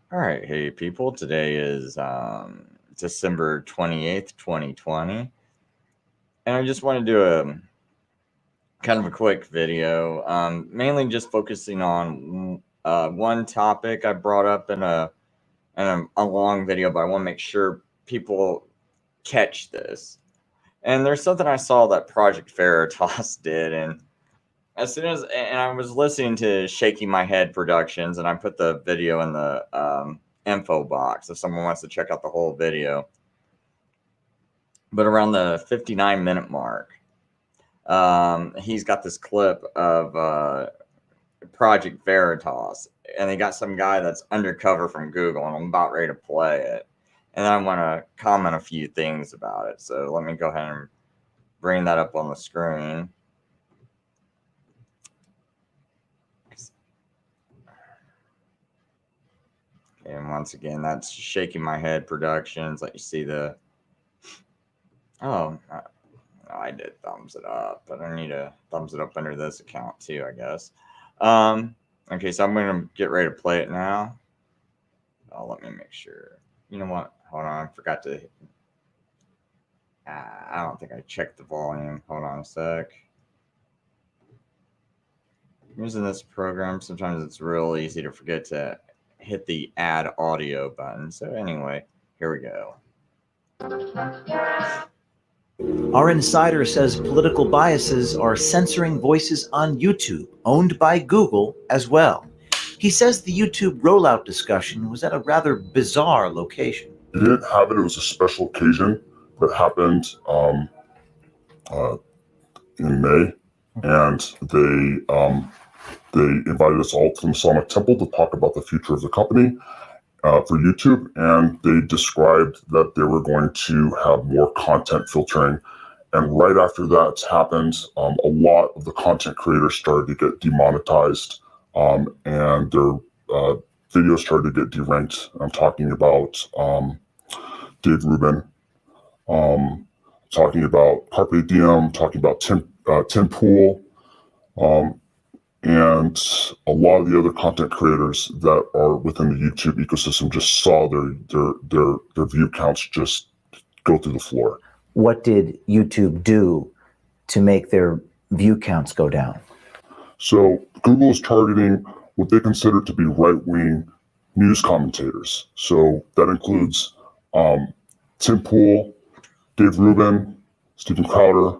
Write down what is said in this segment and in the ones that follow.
All right, hey people. Today is December 28th, 2020, and I just want to do a kind of a quick video, mainly just focusing on one topic I brought up in a long video, but I want to make sure people catch this. And there's something I saw that Project Veritas did, and I was listening to Shaking My Head Productions, and I put the video in the info box if someone wants to check out the whole video. But around the 59-minute mark, he's got this clip of Project Veritas, and they got some guy that's undercover from Google, and I'm about ready to play it. And I want to comment a few things about it. So let me go ahead and bring that up on the screen. And once again, that's Shaking My Head Productions. Let you see the. Oh, I did thumbs it up, but I need to thumbs it up under this account too, I guess. Okay, so I'm going to get ready to play it now. Oh, let me make sure. You know what? Hold on, I forgot to. I don't think I checked the volume. Hold on a sec. Using this program, sometimes it's real easy to forget to hit the add audio button. So anyway, here we go. Our insider says political biases are censoring voices on YouTube, owned by Google as well. He says the YouTube rollout discussion was at a rather bizarre location. We didn't have it. It was a special occasion that happened in May, and they invited us all to the Masonic Temple to talk about the future of the company for YouTube, and they described that they were going to have more content filtering. And right after that happened, a lot of the content creators started to get demonetized, and their videos started to get deranked. I'm talking about Dave Rubin, talking about Carpe Diem, talking about Tim Pool, and a lot of the other content creators that are within the YouTube ecosystem just saw their view counts just go through the floor. What did YouTube do to make their view counts go down? So Google is targeting what they consider to be right-wing news commentators. So that includes Tim Pool, Dave Rubin, Stephen Crowder,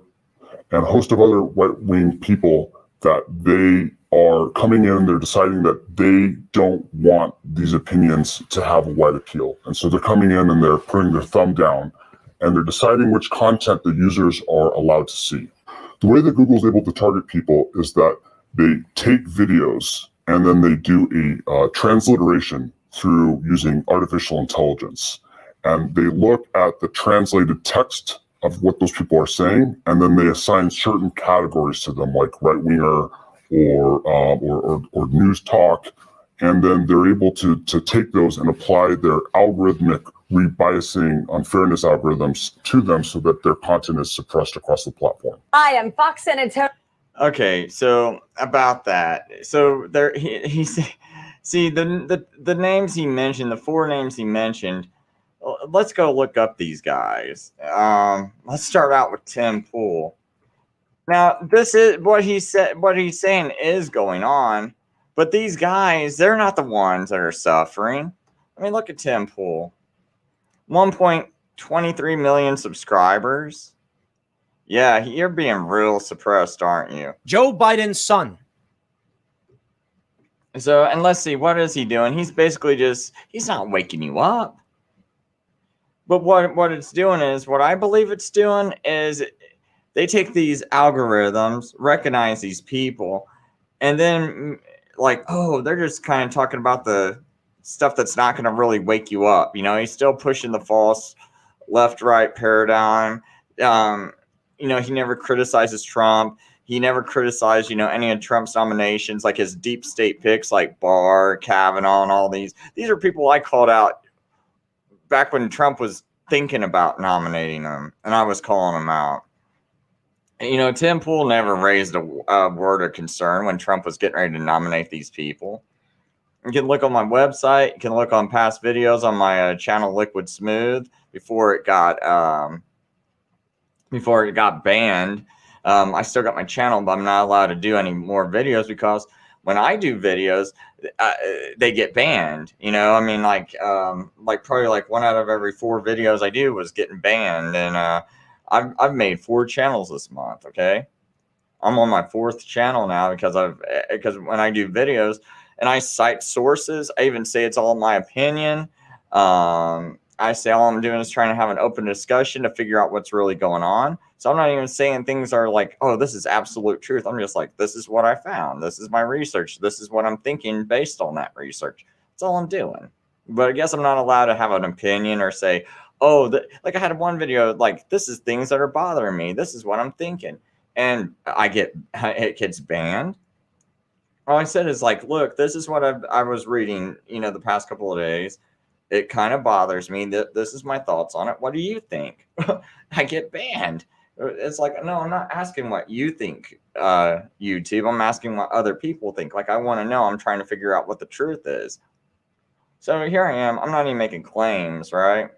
and a host of other right-wing people that they are coming in, they're deciding that they don't want these opinions to have a wide appeal. And so they're coming in and they're putting their thumb down, and they're deciding which content the users are allowed to see. The way that Google's able to target people is that they take videos and then they do a transliteration through using artificial intelligence. And they look at the translated text of what those people are saying, and then they assign certain categories to them, like right-winger or news talk, and then they're able to take those and apply their algorithmic rebiasing unfairness algorithms to them so that their content is suppressed across the platform. Hi, I'm Fox Senator. Okay, so about that, so there he see the names he mentioned, the four names he mentioned. Let's go look up these guys. Let's start out with Tim Pool. Now, this is what he said. What he's saying is going on, but these guys, they're not the ones that are suffering. I mean, look at Tim Pool. 1.23 million subscribers. Yeah, you're being real suppressed, aren't you? Joe Biden's son. So, and let's see, what is he doing? He's basically he's not waking you up. But what it's doing is, what I believe it's doing is, they take these algorithms, recognize these people, and then like, oh, they're just kind of talking about the stuff that's not going to really wake you up. You know, he's still pushing the false left-right paradigm. You know, he never criticizes Trump. He never criticized, any of Trump's nominations, like his deep state picks, like Barr, Kavanaugh, and all these. These are people I called out back when Trump was thinking about nominating them, and I was calling them out. Tim Pool never raised a word of concern when Trump was getting ready to nominate these people. You can look on my website. You can look on past videos on my channel, Liquid Smooth, before it got banned. I still got my channel, but I'm not allowed to do any more videos because when I do videos, they get banned. You know, I mean, like probably like 1 out of every 4 videos I do was getting banned, and I've made 4 channels this month. Okay, I'm on my 4th channel now because when I do videos and I cite sources, I even say it's all my opinion. I say all I'm doing is trying to have an open discussion to figure out what's really going on. So I'm not even saying things are like, oh, this is absolute truth. I'm just like, this is what I found. This is my research. This is what I'm thinking based on that research. That's all I'm doing. But I guess I'm not allowed to have an opinion or say, oh, like I had one video, like, this is things that are bothering me. This is what I'm thinking. And it gets banned. All I said is like, look, this is what I was reading, the past couple of days. It kind of bothers me. This is my thoughts on it. What do you think? I get banned. It's like, no, I'm not asking what you think, YouTube. I'm asking what other people think. Like, I want to know. I'm trying to figure out what the truth is. So here I am. I'm not even making claims, right?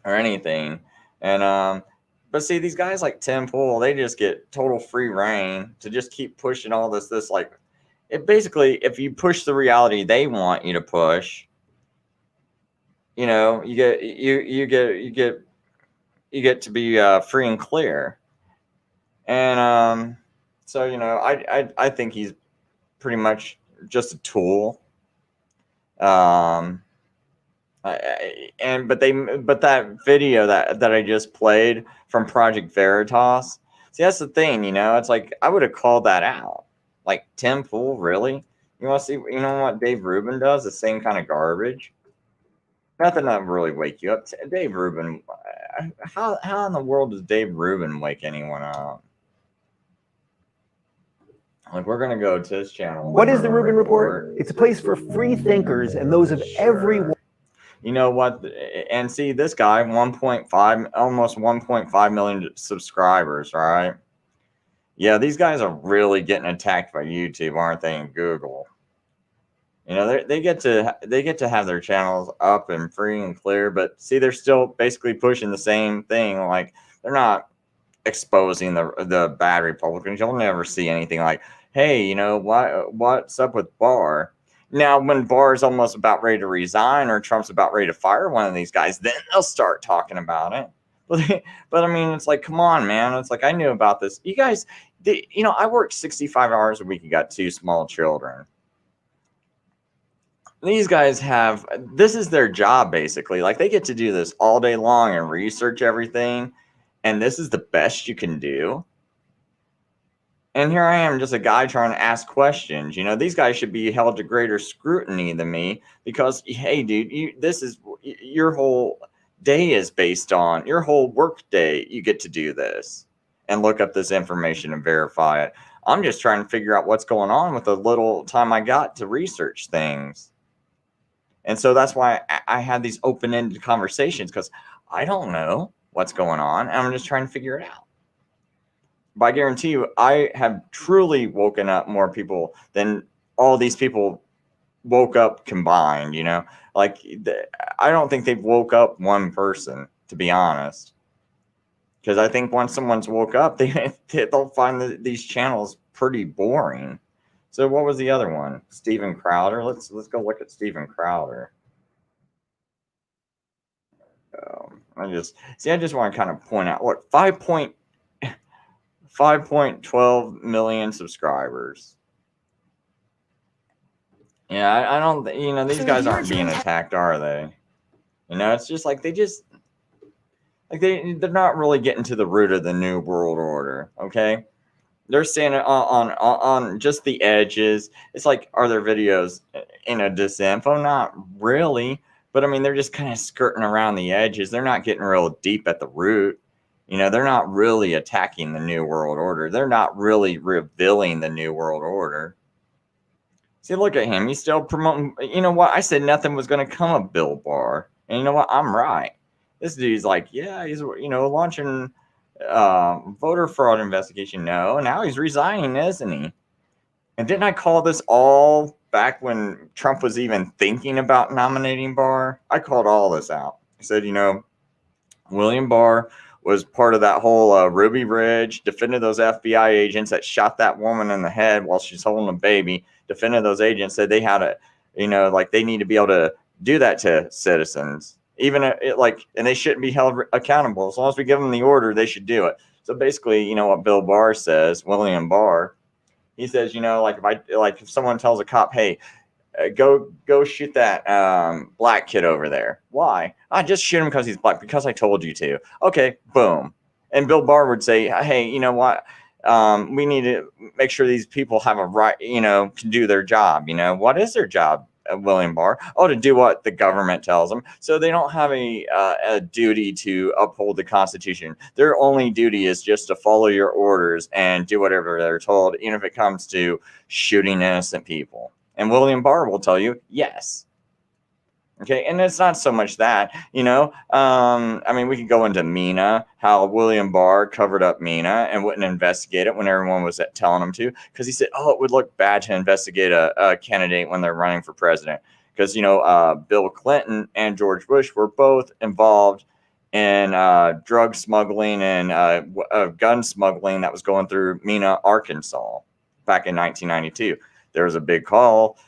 Or anything. And, but see, these guys like Tim Pool, they just get total free reign to just keep pushing all this, like, it basically, if you push the reality they want you to push, you get to be free and clear. And so I think he's pretty much just a tool. But that video that I just played from Project Veritas, see, that's the thing, it's like I would have called that out. Like, Tim Pool, really? You want to see, what Dave Rubin does? The same kind of garbage. Nothing that really wake you up. Dave Rubin, how in the world does Dave Rubin wake anyone up? Like, we're going to go to his channel. What is the Rubin Report? It's a place for free thinkers and those of every. You know what? And see, this guy, 1.5, almost 1.5 million subscribers, right? Yeah, these guys are really getting attacked by YouTube, aren't they, and Google? They get to have their channels up and free and clear, but see, they're still basically pushing the same thing. Like, they're not exposing the bad Republicans. You'll never see anything like, hey, what's up with Barr? Now, when Barr's almost about ready to resign or Trump's about ready to fire one of these guys, then they'll start talking about it. But I mean, it's like, come on, man. It's like, I knew about this. You guys, I worked 65 hours a week and got 2 small children. These guys this is their job, basically. Like, they get to do this all day long and research everything. And this is the best you can do. And here I am, just a guy trying to ask questions. These guys should be held to greater scrutiny than me because, hey, dude, this is your whole day is based on your whole work day. You get to do this and look up this information and verify it. I'm just trying to figure out what's going on with the little time I got to research things. And so that's why I had these open-ended conversations, because I don't know what's going on, and I'm just trying to figure it out. But I guarantee you, I have truly woken up more people than all these people woke up combined, Like, I don't think they've woke up one person, to be honest. Because I think once someone's woke up, they'll find these channels pretty boring. So what was the other one? Steven Crowder. Let's go look at Steven Crowder. I just want to kind of point out, look, 5.12 million subscribers. Yeah, I don't, these guys aren't being attacked, are they? It's just like they're not really getting to the root of the New World Order, okay? They're standing on just the edges. It's like, are their videos in a disinfo? Not really. But, I mean, they're just kind of skirting around the edges. They're not getting real deep at the root. They're not really attacking the New World Order. They're not really revealing the New World Order. See, look at him. He's still promoting. You know what? I said nothing was going to come of Bill Barr. And you know what? I'm right. This dude's like, yeah, he's, launching voter fraud investigation. No, now he's resigning, isn't he? And didn't I call this all back when Trump was even thinking about nominating Barr, I called all this out. I said, William Barr was part of that whole Ruby Ridge, defended those FBI agents that shot that woman in the head while she's holding a baby, defended those agents, said they had they need to be able to do that to citizens. Even and they shouldn't be held accountable. As long as we give them the order, they should do it. So basically, what Bill Barr says, William Barr, he says, if someone tells a cop, hey, go shoot that black kid over there. Why? I just shoot him because he's black, because I told you to. Okay, boom. And Bill Barr would say, hey, you know what? We need to make sure these people have a right, can do their job. What is their job, William Barr? Oh, to do what the government tells them. So they don't have a duty to uphold the Constitution. Their only duty is just to follow your orders and do whatever they're told, even if it comes to shooting innocent people. And William Barr will tell you, yes. Okay, and it's not so much that, we could go into MENA, how William Barr covered up MENA and wouldn't investigate it when everyone was telling him to, because he said, oh, it would look bad to investigate a candidate when they're running for president. Because, Bill Clinton and George Bush were both involved in drug smuggling and gun smuggling that was going through MENA, Arkansas, back in 1992. There was a big call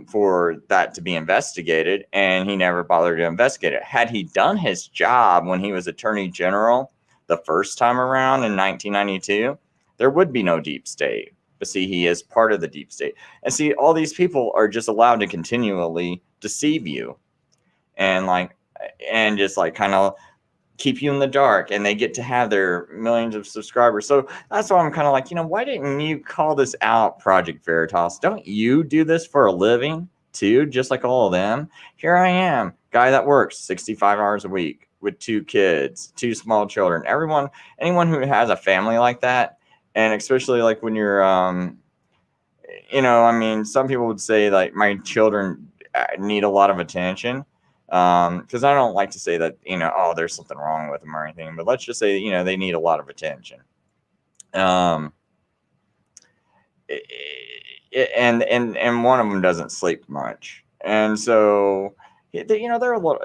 for that to be investigated, and he never bothered to investigate it. Had he done his job when he was Attorney General the first time around in 1992, there would be no deep state. But see, he is part of the deep state. And see, all these people are just allowed to continually deceive you and just kind of keep you in the dark, and they get to have their millions of subscribers. So that's why I'm kind of like, why didn't you call this out, Project Veritas? Don't you do this for a living too, just like all of them? Here I am, guy that works 65 hours a week with 2 kids, 2 small children. Anyone who has a family like that, and especially like when you're, some people would say like my children need a lot of attention. Because I don't like to say that, oh, there's something wrong with them or anything, but let's just say, they need a lot of attention. And one of them doesn't sleep much. And so, they're a little,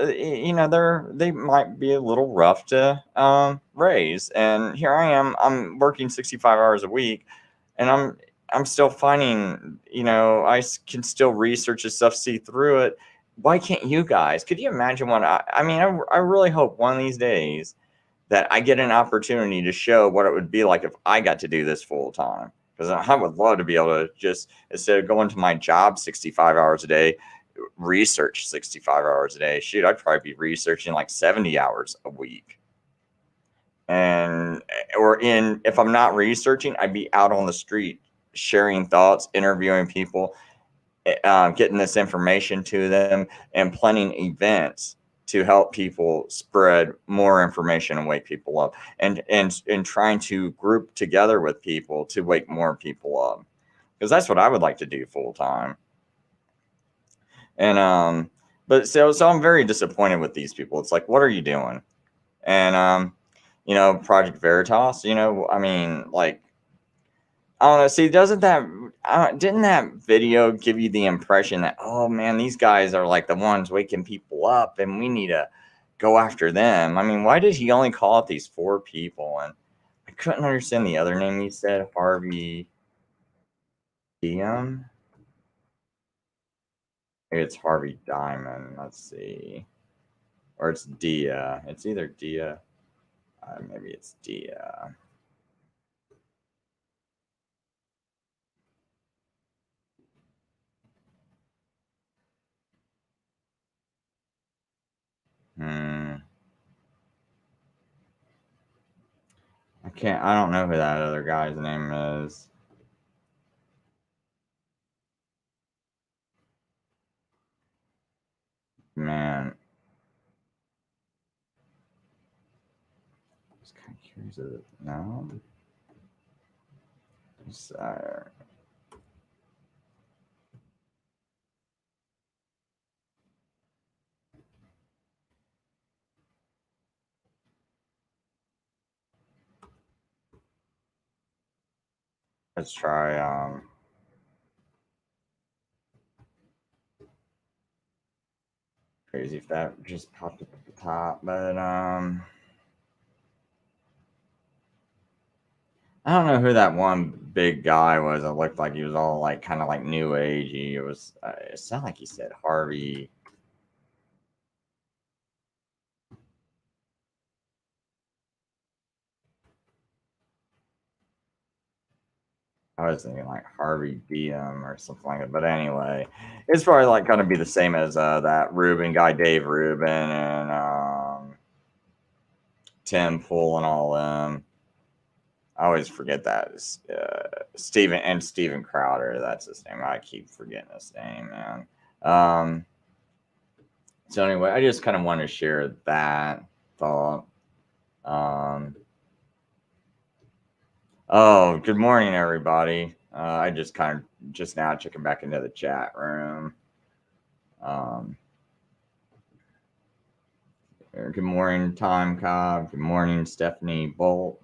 they might be a little rough to raise. And here I am, I'm working 65 hours a week, and I'm still finding, I can still research this stuff, see through it. Why can't you guys? Could you imagine what I really hope one of these days that I get an opportunity to show what it would be like if I got to do this full time. Because I would love to be able to just, instead of going to my job 65 hours a day, research 65 hours a day. Shoot, I'd probably be researching like 70 hours a week. If I'm not researching, I'd be out on the street sharing thoughts, interviewing people, getting this information to them, and planning events to help people spread more information and wake people up, and trying to group together with people to wake more people up, because that's what I would like to do full time. And but so I'm very disappointed with these people. It's like, what are you doing? And Project Veritas, I don't know. See, didn't that video give you the impression that, oh man, these guys are like the ones waking people up, and we need to go after them? I mean, why did he only call out these 4 people? And I couldn't understand the other name he said, Harvey Diem. Maybe it's Harvey Diamond. Let's see, or it's Dia. It's either Dia. Maybe it's Dia. I don't know who that other guy's name is. Man. I was kind of curious of it. No? Let's try crazy if that just popped up at the top, but I don't know who that one big guy was. It looked like he was all like kind of like new agey. It was. It sounded like he said Harvey. I was thinking like Harvey BM or something like that. But anyway, it's probably like going to be the same as that Rubin guy, Dave Rubin, and Tim Pool and all them. I always forget that. Steven Crowder. That's his name. I keep forgetting his name, man. So anyway, I just kind of want to share that thought. Oh, good morning, everybody. I just kind of just now checking back into the chat room. Good morning, Tom Cobb. Good morning, Stephanie Bolt.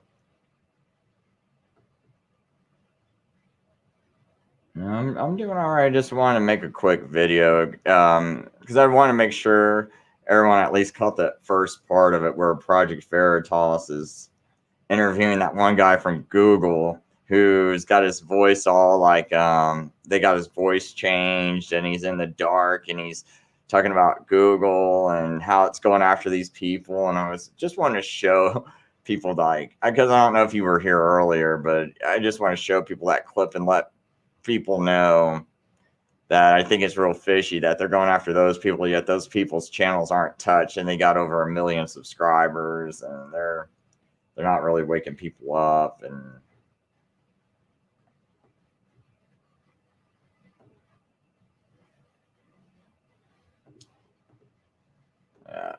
I'm doing all right. I just want to make a quick video because I want to make sure everyone at least caught the first part of it where Project Veritas is interviewing that one guy from Google who's got his voice all like they got his voice changed and he's in the dark and he's talking about Google and how it's going after these people. And I was just wanting to show people like, because I don't know if you were here earlier, but I just want to show people that clip and let people know that I think it's real fishy that they're going after those people, yet those people's channels aren't touched and they got over 1 million subscribers and they're not really waking people up. And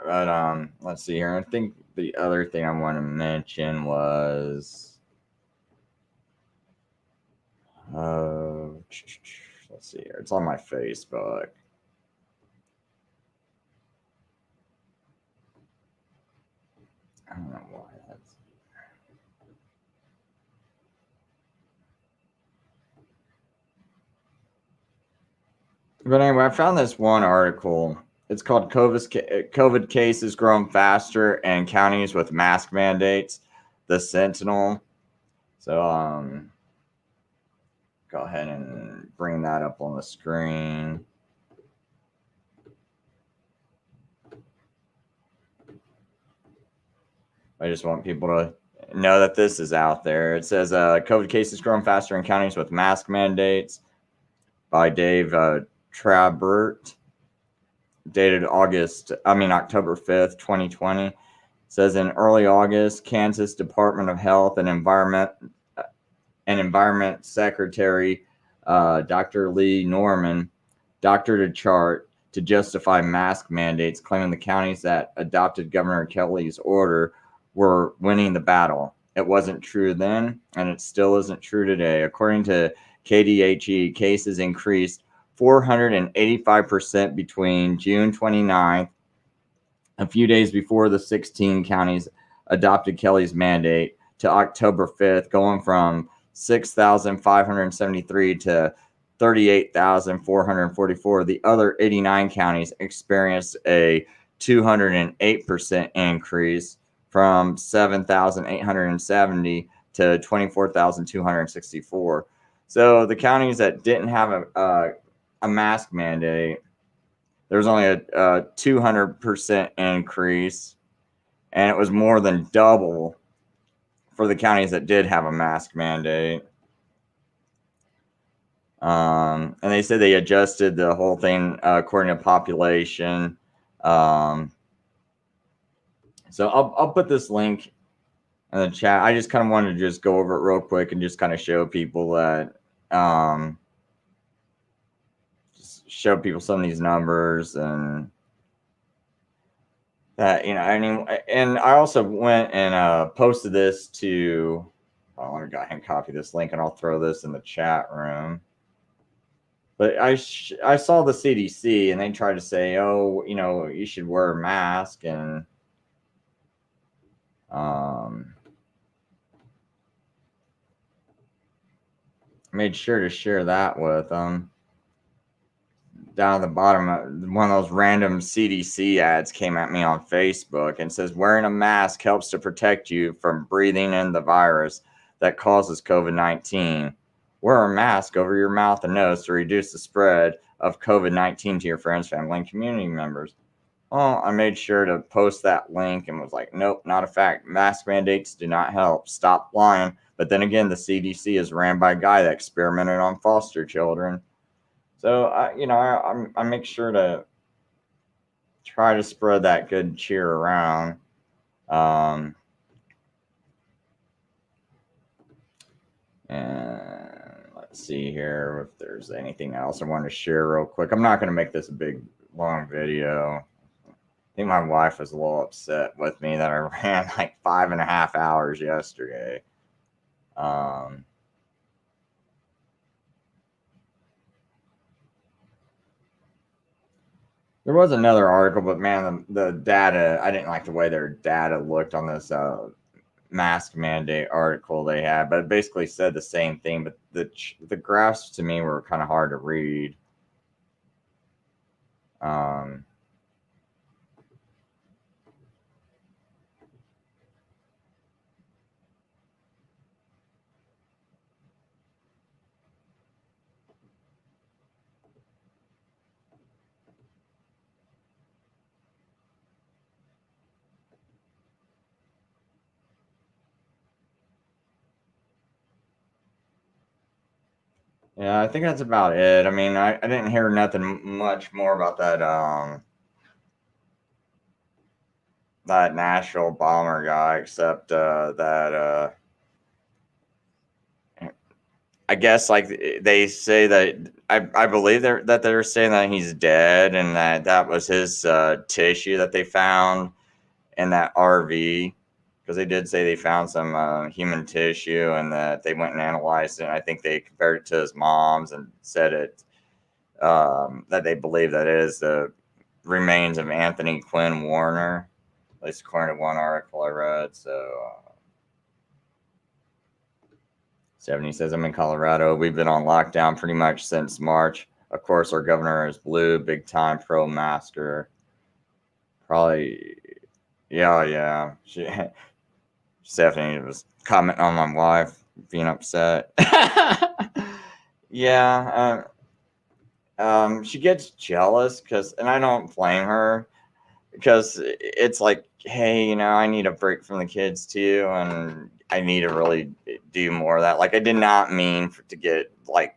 but let's see here. I think the other thing I want to mention was let's see here. It's on my Facebook. I don't know why that's. But anyway, I found this one article. It's called COVID cases growing faster and counties with mask mandates, the Sentinel. So go ahead and bring that up on the screen. I just want people to know that this is out there. It says COVID cases growing faster in counties with mask mandates by Dave Trabert, dated October 5th, 2020. It says in early August, Kansas Department of Health and Environment Secretary Dr. Lee Norman doctored a chart to justify mask mandates, claiming the counties that adopted Governor Kelly's order were winning the battle. It wasn't true then, and it still isn't true today. According to KDHE, cases increased 485% between June 29th, a few days before the 16 counties adopted Kelly's mandate, to October 5th, going from 6,573 to 38,444. The other 89 counties experienced a 208% increase from 7,870 to 24,264. So the counties that didn't have a mask mandate, there was only a 200% increase, and it was more than double for the counties that did have a mask mandate. And they said they adjusted the whole thing according to population. So I'll put this link in the chat. I just kind of wanted to just go over it real quick and just kind of show people that, just show people some of these numbers and that, and I also went and posted this to, I want to go ahead and copy this link and I'll throw this in the chat room. But I saw the CDC and they tried to say, oh, you should wear a mask, and made sure to share that with them. down at the bottom, one of those random CDC ads came at me on Facebook and says, wearing a mask helps to protect you from breathing in the virus that causes COVID-19. Wear a mask over your mouth and nose to reduce the spread of COVID-19 to your friends, family, and community members. Well, I made sure to post that link and was like, nope, not a fact. Mask mandates do not help. Stop lying. But then again, the CDC is ran by a guy that experimented on foster children. So, I make sure to try to spread that good cheer around. And let's see here if there's anything else I want to share real quick. I'm not going to make this a big, long video. I think my wife was a little upset with me that I ran like 5.5 hours yesterday. There was another article, but man, the data, I didn't like the way their data looked on this mask mandate article they had, but it basically said the same thing, but the graphs to me were kind of hard to read. Yeah, I think that's about it. I mean, I didn't hear nothing much more about that Nashville bomber guy, except that I guess like they say that I believe they're saying that he's dead and that was his tissue that they found in that RV, because they did say they found some human tissue and that they went and analyzed it. And I think they compared it to his mom's and said it that they believe that it is the remains of Anthony Quinn Warner, at least according to one article I read. So 70 says, I'm in Colorado. We've been on lockdown pretty much since March. Of course, our governor is blue, big time pro-masker. Probably, yeah. Stephanie was commenting on my wife being upset. Yeah, she gets jealous and I don't blame her, because it's like, hey, I need a break from the kids too, and I need to really do more of that. Like, I did not mean to get like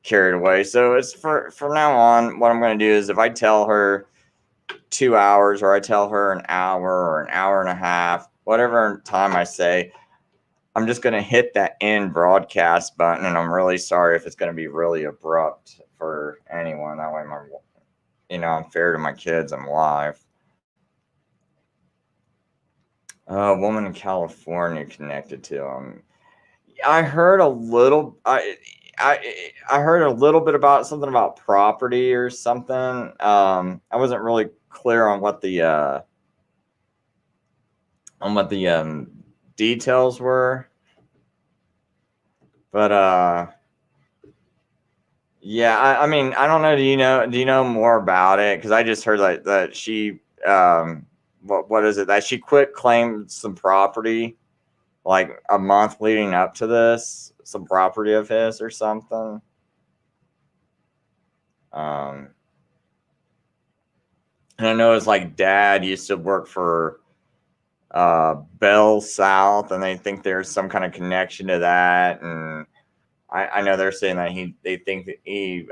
carried away. So it's from now on, what I'm going to do is if I tell her 2 hours or I tell her an hour or an hour and a half, whatever time I say, I'm just going to hit that end broadcast button. And I'm really sorry if it's going to be really abrupt for anyone. That way I'm fair to my kids. I'm live. A woman in California connected to him. I heard a little. I heard a little bit about something about property or something. I wasn't really clear on what the details were, but yeah. I mean, I don't know. Do you know more about it? Because I just heard that she what is it, that she quit claimed some property like a month leading up to this, some property of his or something. And I know his like dad used to work for Bell South, and they think there's some kind of connection to that. And I know they're saying that they think that he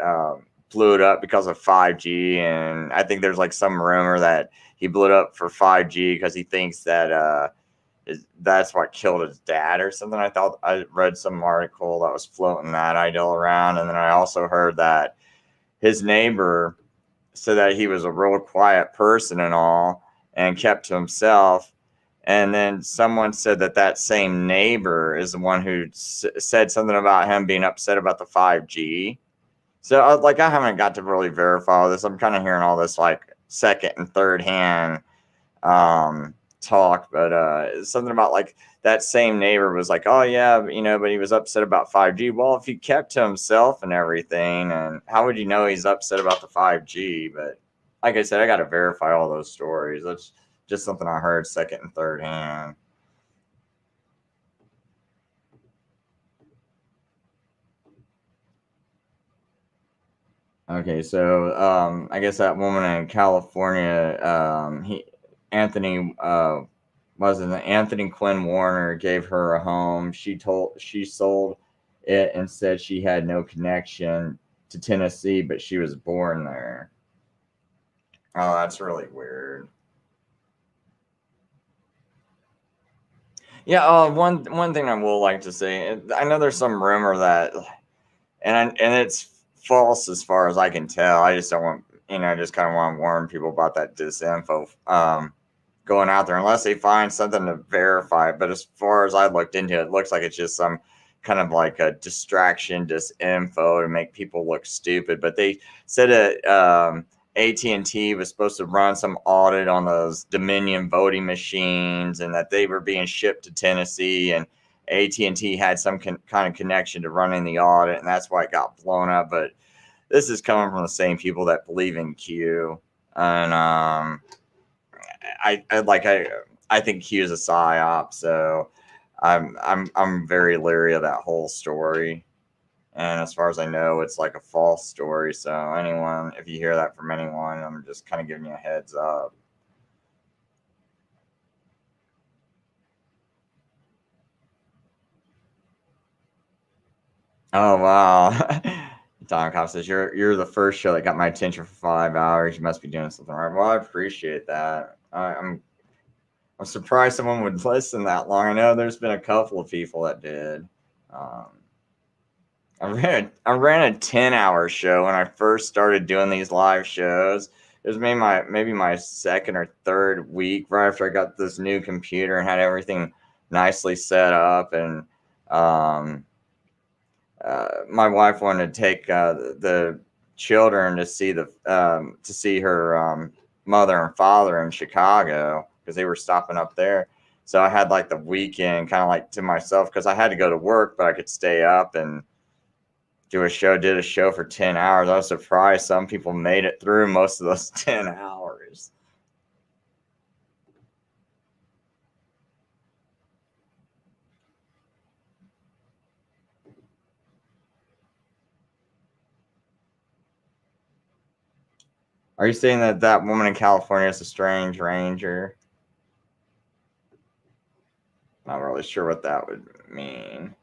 blew it up because of 5G, and I think there's like some rumor that he blew it up for 5G because he thinks that that's what killed his dad or something. I thought I read some article that was floating that idea around, and then I also heard that his neighbor said that he was a real quiet person and all, and kept to himself. And then someone said that same neighbor is the one who said something about him being upset about the 5G. So I haven't got to really verify all this. I'm kind of hearing all this like second and third hand talk, but it's something about like that same neighbor was like, oh yeah, you know, but he was upset about 5G. Well, if he kept to himself and everything, and how would you know he's upset about the 5G? But like I said, I got to verify all those stories. That's just something I heard second and third hand. Okay, so I guess that woman in California, Anthony wasn't it? Anthony Quinn Warner gave her a home. She sold it and said she had no connection to Tennessee, but she was born there. Oh, that's really weird. Yeah. One thing I will like to say, I know there's some rumor that, and it's false as far as I can tell. I just don't want, I just kind of want to warn people about that disinfo going out there unless they find something to verify. But as far as I looked into it, it looks like it's just some kind of like a distraction, disinfo to make people look stupid. But they said that AT&T was supposed to run some audit on those Dominion voting machines, and that they were being shipped to Tennessee, and AT&T had some kind of connection to running the audit, and that's why it got blown up. But this is coming from the same people that believe in Q, and I think Q is a psyop, so I'm very leery of that whole story. And as far as I know, it's like a false story. So anyone, if you hear that from anyone, I'm just kind of giving you a heads up. Oh wow. Don Cobb says you're the first show that got my attention for 5 hours. You must be doing something right. Well, I appreciate that. I'm surprised someone would listen that long. I know there's been a couple of people that did. I ran a 10-hour show when I first started doing these live shows. It was maybe my second or third week right after I got this new computer and had everything nicely set up, and my wife wanted to take the children to see her mother and father in Chicago because they were stopping up there. So I had like the weekend kind of like to myself because I had to go to work, but I could stay up and did a show for 10 hours. I was surprised some people made it through most of those 10 hours. Are you saying that woman in California is a strange ranger? Not really sure what that would mean.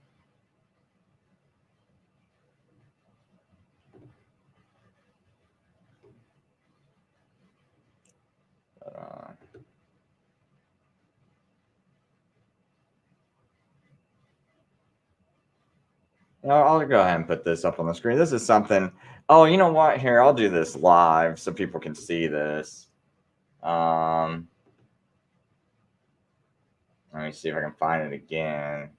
But, I'll go ahead and put this up on the screen. This is something. Oh, you know what? Here, I'll do this live so people can see this. Let me see if I can find it again.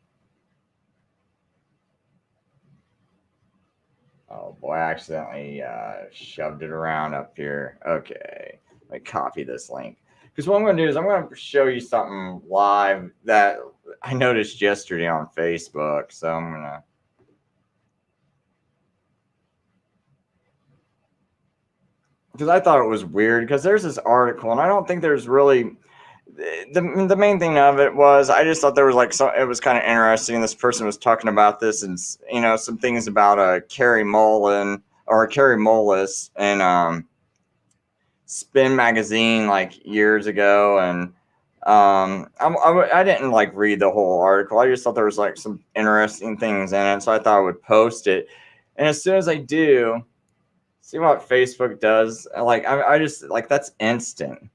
Oh boy, I accidentally shoved it around up here. Okay, let me copy this link. Because what I'm going to do is I'm going to show you something live that I noticed yesterday on Facebook. So I'm going to. Because I thought it was weird because there's this article and I don't think there's really the main thing of it was I just thought there was like it was kind of interesting. This person was talking about this and some things about Carrie Mullen or Carrie Mullis and Spin magazine like years ago, and I didn't like read the whole article. I just thought there was like some interesting things in it, so I thought I would post it. And as soon as I do, see what Facebook does. Like I just like that's instant.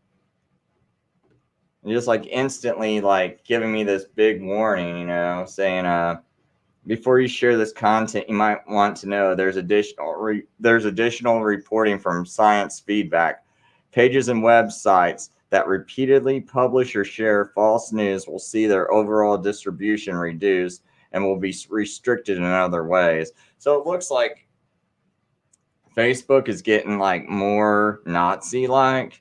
Just like instantly like giving me this big warning, saying before you share this content, you might want to know there's additional reporting from science feedback. Pages and websites that repeatedly publish or share false news will see their overall distribution reduced and will be restricted in other ways. So it looks like Facebook is getting like more Nazi-like.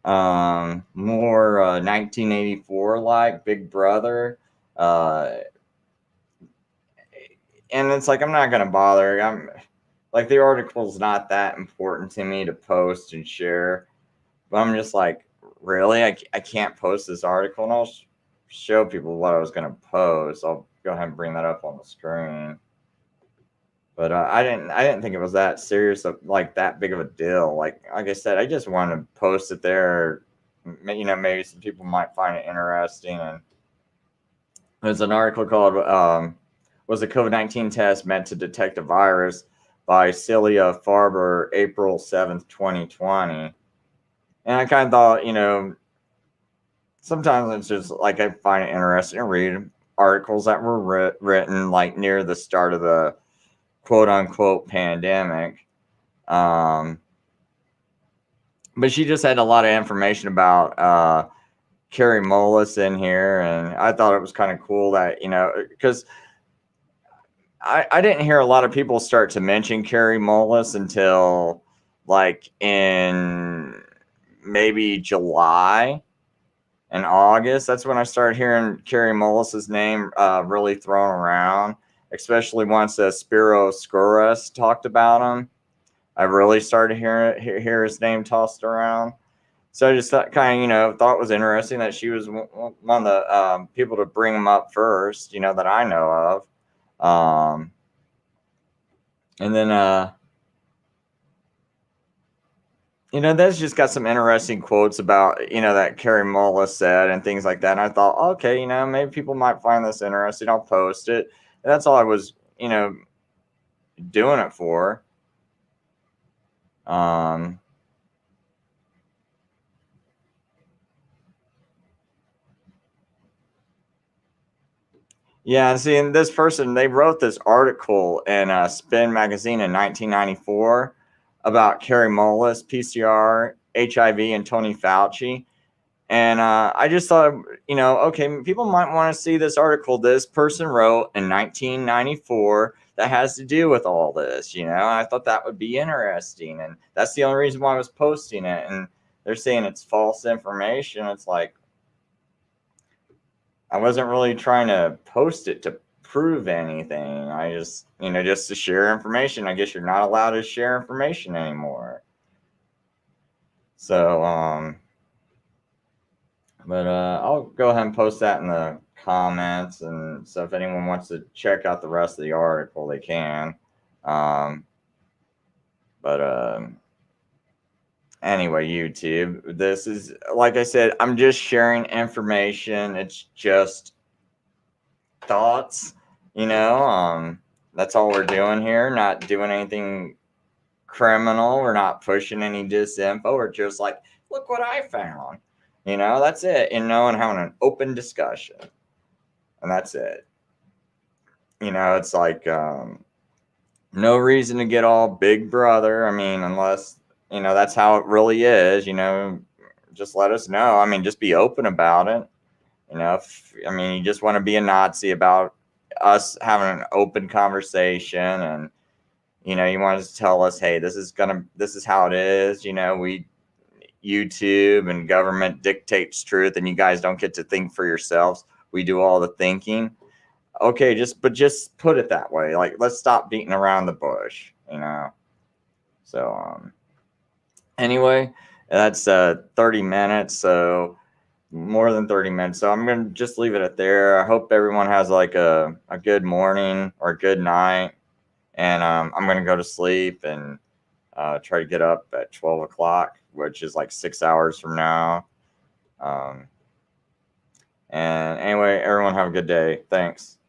more 1984 like Big Brother. And it's like, I'm not gonna bother. I'm like, the article's not that important to me to post and share, but I'm just like, really, I can't post this article. And I'll show people what I was gonna post. I'll go ahead and bring that up on the screen. But I didn't think it was that serious, like that big of a deal. Like I said, I just wanted to post it there. Maybe some people might find it interesting. And there's an article called "Was a COVID-19 test meant to detect a virus?" by Celia Farber, April 7th, 2020. And I kind of thought, sometimes it's just like, I find it interesting to read articles that were written like near the start of the quote unquote pandemic. But she just had a lot of information about Carrie Mullis in here. And I thought it was kind of cool that, because I didn't hear a lot of people start to mention Carrie Mullis until like in maybe July and August. That's when I started hearing Carrie Mullis's name really thrown around, especially once Spiro Skouras talked about him. I really started hear his name tossed around. So I just thought, thought it was interesting that she was one of the people to bring him up first, that I know of. And then, that's just got some interesting quotes about, that Carrie Mullis said and things like that. And I thought, okay, maybe people might find this interesting. I'll post it. And that's all I was, doing it for. Yeah, and see, and this person, they wrote this article in Spin magazine in 1994 about Carrie Mullis, PCR, HIV, and Tony Fauci. And I just thought, okay, people might want to see this article this person wrote in 1994 that has to do with all this, I thought that would be interesting. And that's the only reason why I was posting it. And they're saying it's false information. It's like, I wasn't really trying to post it to prove anything. I just, just to share information. I guess you're not allowed to share information anymore. So, but I'll go ahead and post that in the comments. And so if anyone wants to check out the rest of the article, they can. Anyway, YouTube, this is, like I said, I'm just sharing information. It's just thoughts, that's all we're doing here. Not doing anything criminal. We're not pushing any disinfo. We're just like, look what I found. That's it. And having an open discussion. And that's it. It's like no reason to get all big brother. I mean, unless, that's how it really is, just let us know. I mean, just be open about it. If you just want to be a Nazi about us having an open conversation, and you want to tell us, hey, this is how it is. We YouTube and government dictates truth, and you guys don't get to think for yourselves. We do all the thinking. Okay, just put it that way. Like, let's stop beating around the bush. So anyway, that's 30 minutes. So more than 30 minutes. So I'm going to just leave it at there. I hope everyone has like a good morning or a good night. And I'm going to go to sleep and try to get up at 12 o'clock, which is like 6 hours from now. And anyway, everyone have a good day. Thanks.